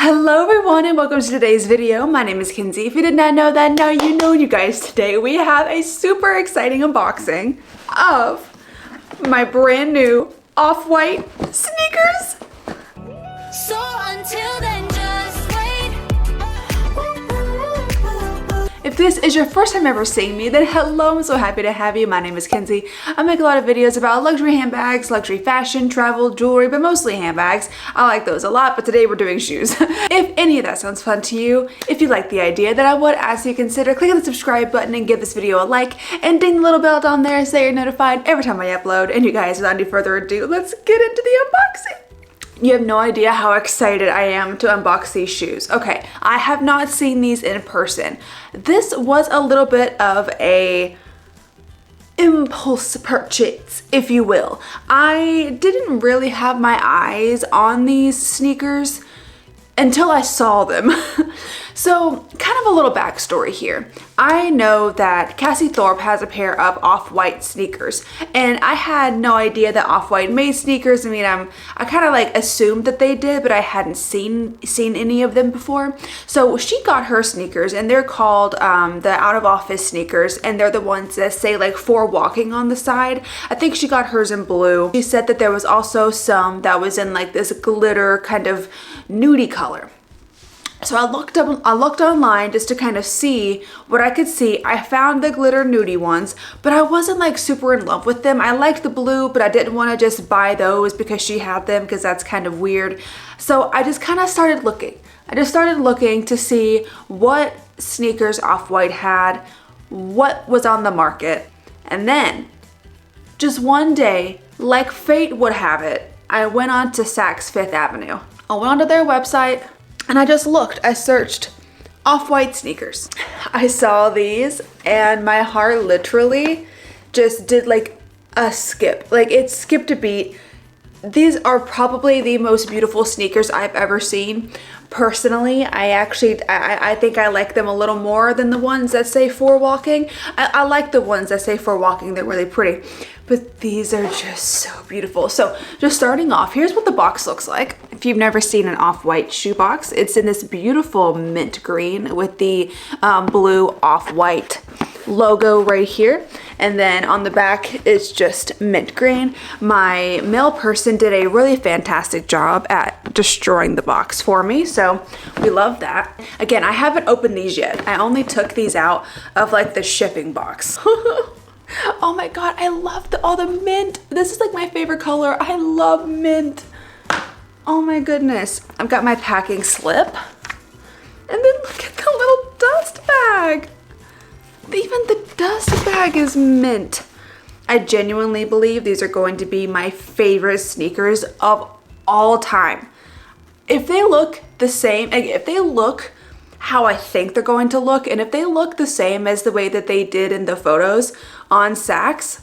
Hello everyone and welcome to today's video. My name is Kenzie. If you did not know that, now you know, you guys. Today we have a super exciting unboxing of my brand new off-white sneakers. So until then, just wait. If this is your first time ever seeing me, then hello, I'm so happy to have you. My name is Kenzie. I make a lot of videos about luxury handbags, luxury fashion, travel, jewelry, but mostly handbags. I like those a lot, but today we're doing shoes. If any of that sounds fun to you, if you like the idea, then I would ask you to consider clicking the subscribe button and give this video a like, and ding the little bell down there so you're notified every time I upload. And you guys, without any further ado, let's get into the unboxing. You have no idea how excited I am to unbox these shoes. Okay, I have not seen these in person. This was a little bit of a impulse purchase, if you will. I didn't really have my eyes on these sneakers until I saw them. So kind of a little backstory here. I know that Cassie Thorpe has a pair of off-white sneakers, and I had no idea that Off-White made sneakers. I mean, I kind of like assumed that they did, but I hadn't seen any of them before. So she got her sneakers, and they're called the Out of Office sneakers, and they're the ones that say like for walking on the side. I think she got hers in blue. She said that there was also some that was in like this glitter kind of nudie color. So I looked online just to kind of see what I could see. I found the glitter nudie ones, but I wasn't like super in love with them. I liked the blue, but I didn't want to just buy those because she had them, because that's kind of weird. So I just kind of started looking. I just started looking to see what sneakers Off-White had, what was on the market. And then just one day, like fate would have it, I went on to Saks Fifth Avenue. I went onto their website, and I just looked, I searched off-white sneakers. I saw these and my heart literally just did like a skip. Like it skipped a beat. These are probably the most beautiful sneakers I've ever seen. Personally, I think I like them a little more than the ones that say for walking. I like the ones that say for walking, they're really pretty. But these are just so beautiful. So just starting off, here's what the box looks like. If you've never seen an off-white shoe box, it's in this beautiful mint green with the blue off-white logo right here. And then on the back, it's just mint green. My mail person did a really fantastic job at destroying the box for me, so we love that. Again, I haven't opened these yet. I only took these out of like the shipping box. Oh my God, I love all the mint. This is like my favorite color. I love mint. Oh my goodness. I've got my packing slip. And then look at the little dust bag. Even the dust bag is mint. I genuinely believe these are going to be my favorite sneakers of all time. If they look the same, if they look how I think they're going to look, and if they look the same as the way that they did in the photos on Saks,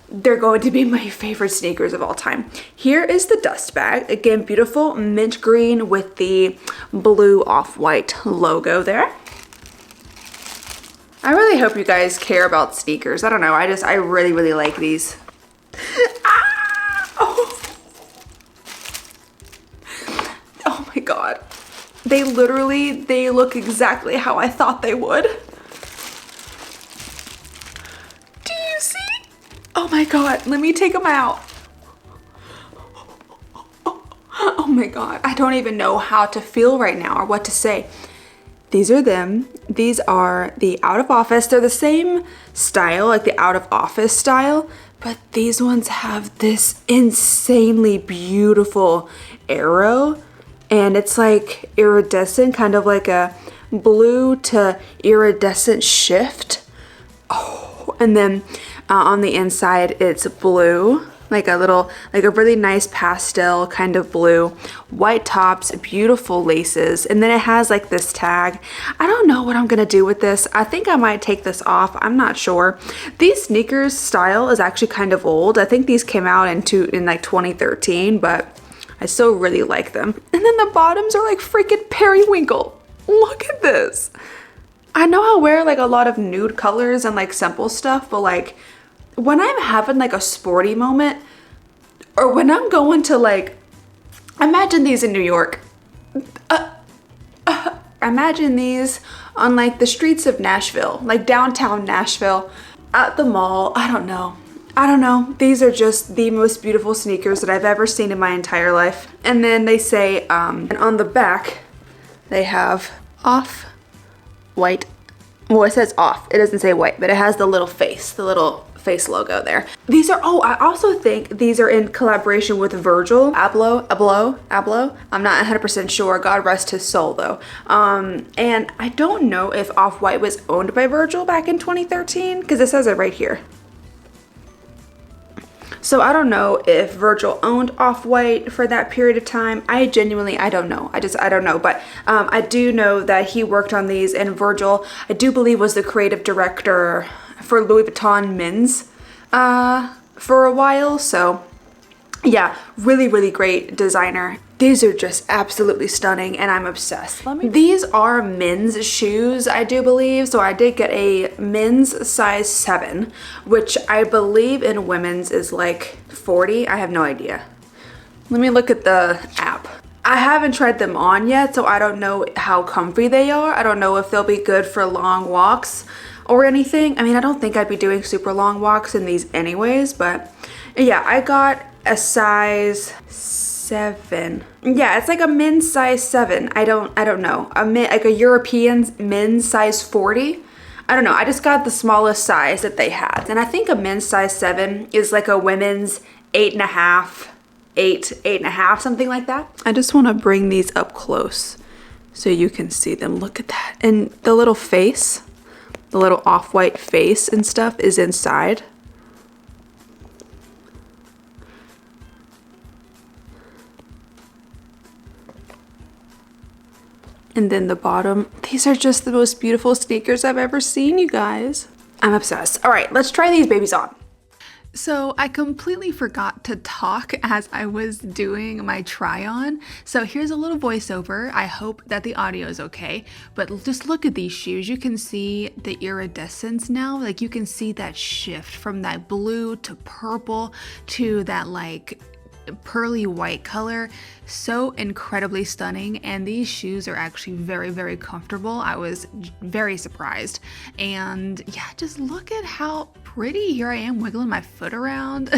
they're going to be my favorite sneakers of all time. Here is the dust bag. Again, beautiful mint green with the blue off-white logo there. I really hope you guys care about sneakers. I don't know, I really, really like these. Ah! Oh my God. They look exactly how I thought they would. Do you see? Oh my God, let me take them out. Oh my God, I don't even know how to feel right now or what to say. These are them. These are the Out of Office. They're the same style, like the Out of Office style, but these ones have this insanely beautiful arrow, and it's like iridescent, kind of like a blue to iridescent shift. Oh, and then on the inside, it's blue. Like a really nice pastel kind of blue, white tops, beautiful laces, and then it has like this tag. I don't know what I'm gonna do with this. I think I might take this off, I'm not sure. These sneakers style is actually kind of old. I think these came out in like 2013, but I still really like them. And then the bottoms are like freaking periwinkle. Look at this. I know I wear like a lot of nude colors and like simple stuff, but like when I'm having like a sporty moment, or when I'm going to like, imagine these in New York. imagine these on like the streets of Nashville, like downtown Nashville, at the mall. I don't know. These are just the most beautiful sneakers that I've ever seen in my entire life. And then they say, and on the back, they have off white. Well, it says off. It doesn't say white, but it has the little face logo there. These are, oh, I also think these are in collaboration with Virgil Abloh. I'm not 100% sure. God rest his soul though. And I don't know if Off-White was owned by Virgil back in 2013, because it says it right here. So I don't know if Virgil owned Off-White for that period of time. I don't know. I don't know. But I do know that he worked on these, and Virgil, I do believe, was the creative director for Louis Vuitton men's for a while. So yeah, really, really great designer. These are just absolutely stunning and I'm obsessed. These are men's shoes, I do believe. So I did get a men's size 7, which I believe in women's is like 40. I have no idea. Let me look at the app. I haven't tried them on yet, so I don't know how comfy they are. I don't know if they'll be good for long walks or anything. I mean, I don't think I'd be doing super long walks in these anyways, but yeah, I got a size 7. Yeah, it's like a men's size 7. I don't know. Like a European men's size 40. I don't know. I just got the smallest size that they had. And I think a men's size 7 is like a women's 8.5, 8.5, something like that. I just want to bring these up close so you can see them. Look at that. And the little face, the little off-white face and stuff is inside. And then the bottom. These are just the most beautiful sneakers I've ever seen, you guys. I'm obsessed. All right, let's try these babies on. So I completely forgot to talk as I was doing my try on. So here's a little voiceover. I hope that the audio is okay, but just look at these shoes. You can see the iridescence now. Like you can see that shift from that blue to purple to that like pearly white color. So incredibly stunning, and these shoes are actually very, very comfortable. I was very surprised, and yeah, just look at how pretty. Here I am wiggling my foot around.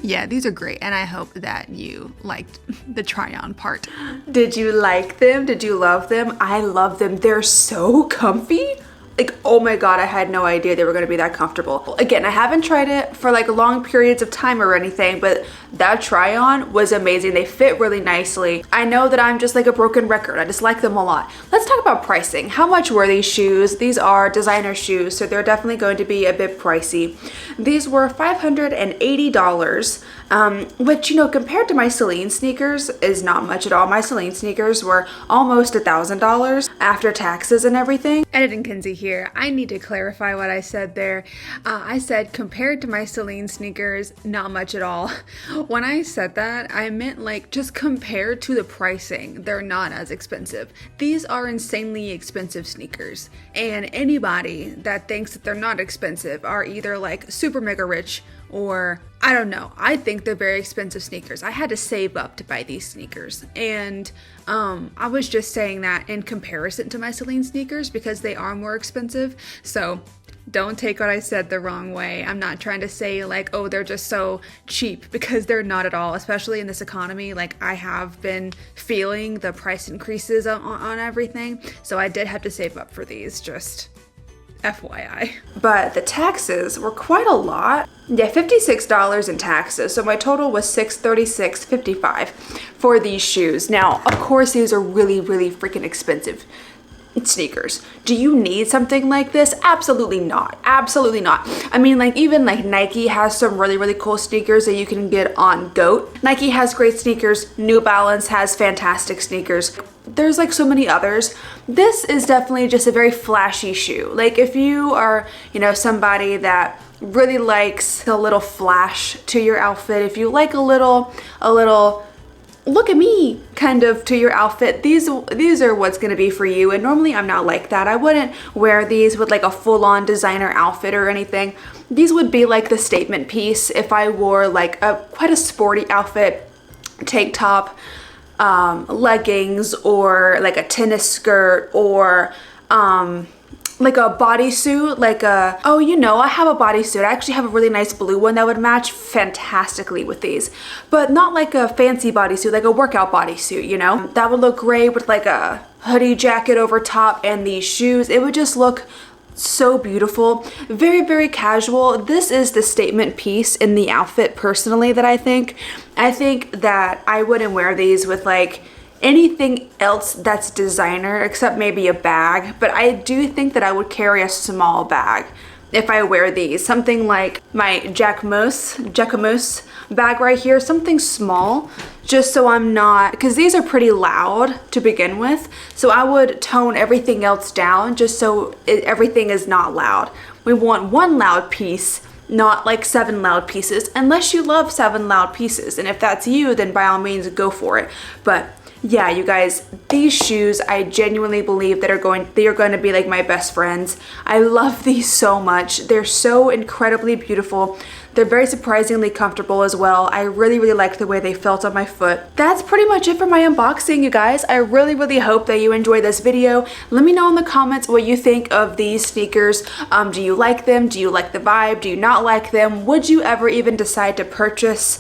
Yeah, these are great, and I hope that you liked the try on part. Did you like them? Did you love them? I love them. They're so comfy. Like, oh my God, I had no idea they were gonna be that comfortable. Again, I haven't tried it for like long periods of time or anything, but that try on was amazing. They fit really nicely. I know that I'm just like a broken record. I just like them a lot. Let's talk about pricing. How much were these shoes? These are designer shoes, so they're definitely going to be a bit pricey. These were $580, which, you know, compared to my Celine sneakers is not much at all. My Celine sneakers were almost $1,000 after taxes and everything. Editing Kenzie here. I need to clarify what I said there. I said compared to my Celine sneakers, not much at all. When I said that, I meant like just compared to the pricing, they're not as expensive. These are insanely expensive sneakers, and anybody that thinks that they're not expensive are either like super mega rich or I don't know. I think they're very expensive sneakers. I had to save up to buy these sneakers, and I was just saying that in comparison to my Celine sneakers because they are more expensive. So don't take what I said the wrong way. I'm not trying to say like, oh, they're just so cheap, because they're not at all, especially in this economy. Like, I have been feeling the price increases on everything. So I did have to save up for these, just FYI. But the taxes were quite a lot. Yeah, $56 in taxes. So my total was $636.55 for these shoes. Now, of course, these are really, really freaking expensive sneakers. Do you need something like this? Absolutely not. Absolutely not. I mean, like, even like Nike has some really, really cool sneakers that you can get on GOAT. Nike has great sneakers. New Balance has fantastic sneakers. There's like so many others. This is definitely just a very flashy shoe. Like, if you are, you know, somebody that really likes a little flash to your outfit, if you like a little look at me kind of to your outfit, these are what's gonna be for you. And normally I'm not like that. I wouldn't wear these with like a full-on designer outfit or anything. These would be like the statement piece if I wore like quite a sporty outfit, tank top, leggings or like a tennis skirt or like a bodysuit, like a, oh, you know, I have a bodysuit. I actually have a really nice blue one that would match fantastically with these, but not like a fancy bodysuit, like a workout bodysuit, you know? That would look great with like a hoodie jacket over top and these shoes. It would just look so beautiful. Very, very casual. This is the statement piece in the outfit personally that I think. I think that I wouldn't wear these with like anything else that's designer except maybe a bag, but I do think that I would carry a small bag if I wear these. Something like my Jacquemus bag right here, something small, just so I'm not, because these are pretty loud to begin with, so I would tone everything else down just so everything is not loud. We want one loud piece, not like 7 loud pieces, unless you love 7 loud pieces, and if that's you, then by all means go for it. But yeah, you guys, these shoes, I genuinely believe that they are going to be like my best friends. I love these so much. They're so incredibly beautiful. They're very surprisingly comfortable as well. I really, really liked the way they felt on my foot. That's pretty much it for my unboxing, you guys. I really, really hope that you enjoyed this video. Let me know in the comments what you think of these sneakers. Do you like them? Do you like the vibe? Do you not like them? Would you ever even decide to purchase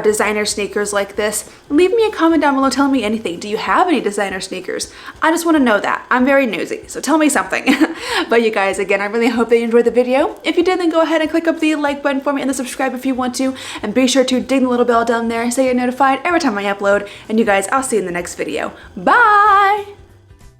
designer sneakers like this? Leave me a comment down below telling me anything. Do you have any designer sneakers? I just want to know that. I'm very nosy, so tell me something. But you guys, again, I really hope that you enjoyed the video. If you did, then go ahead and click up the like button for me and the subscribe if you want to, and be sure to ding the little bell down there so you're notified every time I upload. And you guys, I'll see you in the next video. Bye!